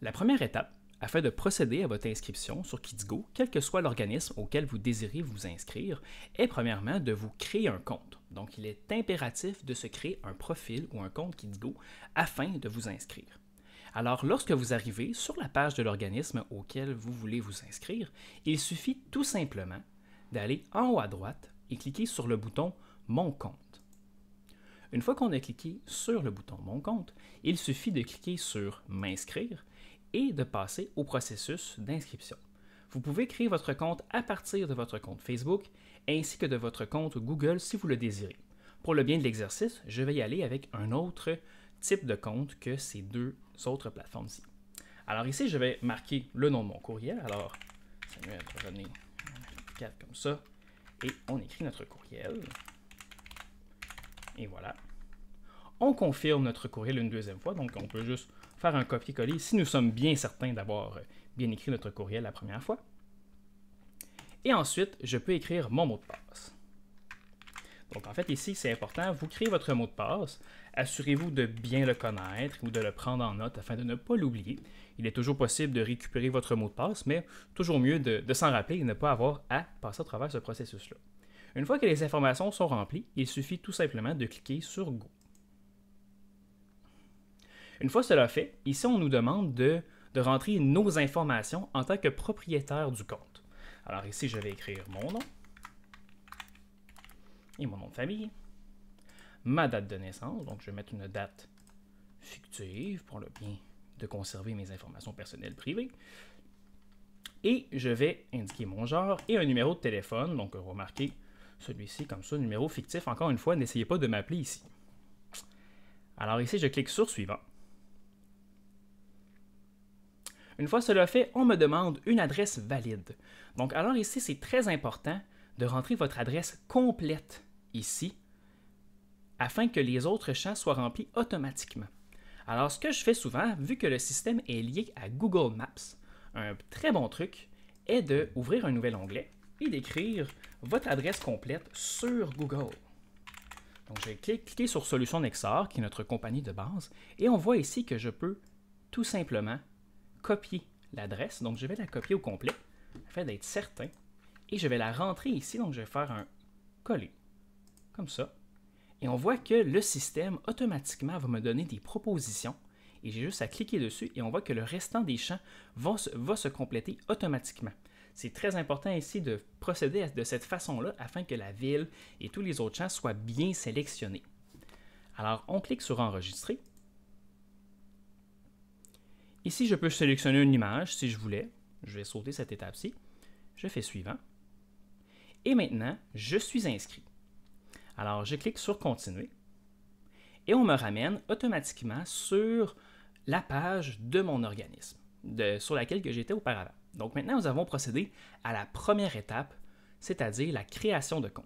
La première étape, afin de procéder à votre inscription sur KidsGo, quel que soit l'organisme auquel vous désirez vous inscrire, est premièrement de vous créer un compte. Donc, il est impératif de se créer un profil ou un compte KidsGo afin de vous inscrire. Alors, lorsque vous arrivez sur la page de l'organisme auquel vous voulez vous inscrire, il suffit tout simplement d'aller en haut à droite et cliquer sur le bouton « Mon compte ». Une fois qu'on a cliqué sur le bouton « Mon compte », il suffit de cliquer sur « M'inscrire » et de passer au processus d'inscription. Vous pouvez créer votre compte à partir de votre compte Facebook ainsi que de votre compte Google si vous le désirez. Pour le bien de l'exercice, je vais y aller avec un autre type de compte que ces deux autres plateformes-ci. Alors ici, je vais marquer le nom de mon courriel. Alors, Samuel René 4 comme ça. Et on écrit notre courriel. Et voilà. On confirme notre courriel une deuxième fois, donc on peut juste faire un copier-coller si nous sommes bien certains d'avoir bien écrit notre courriel la première fois. Et ensuite, je peux écrire mon mot de passe. Donc en fait, ici, c'est important, vous créez votre mot de passe, assurez-vous de bien le connaître ou de le prendre en note afin de ne pas l'oublier. Il est toujours possible de récupérer votre mot de passe, mais toujours mieux de s'en rappeler et ne pas avoir à passer à travers ce processus-là. Une fois que les informations sont remplies, il suffit tout simplement de cliquer sur Go. Une fois cela fait, ici on nous demande de rentrer nos informations en tant que propriétaire du compte. Alors ici, je vais écrire mon nom et mon nom de famille, ma date de naissance, donc je vais mettre une date fictive pour le bien de conserver mes informations personnelles privées, et je vais indiquer mon genre et un numéro de téléphone, donc on va marquer celui-ci comme ça, numéro fictif. Encore une fois, n'essayez pas de m'appeler ici. Alors ici, je clique sur Suivant. Une fois cela fait, on me demande une adresse valide. Donc alors ici, c'est très important de rentrer votre adresse complète ici afin que les autres champs soient remplis automatiquement. Alors ce que je fais souvent, vu que le système est lié à Google Maps, un très bon truc est d'ouvrir un nouvel onglet et d'écrire votre adresse complète sur Google. Donc je vais cliquer sur Solutions Nexar, qui est notre compagnie de base, et on voit ici que je peux tout simplement copier l'adresse. Donc je vais la copier au complet afin d'être certain. Et je vais la rentrer ici, donc je vais faire un coller, comme ça. Et on voit que le système, automatiquement, va me donner des propositions. Et j'ai juste à cliquer dessus et on voit que le restant des champs va se compléter automatiquement. C'est très important ici de procéder de cette façon-là afin que la ville et tous les autres champs soient bien sélectionnés. Alors, on clique sur Enregistrer. Ici, je peux sélectionner une image si je voulais. Je vais sauter cette étape-ci. Je fais Suivant. Et maintenant, je suis inscrit. Alors, je clique sur Continuer. Et on me ramène automatiquement sur la page de mon organisme, sur laquelle j'étais auparavant. Donc maintenant, nous avons procédé à la première étape, c'est-à-dire la création de compte.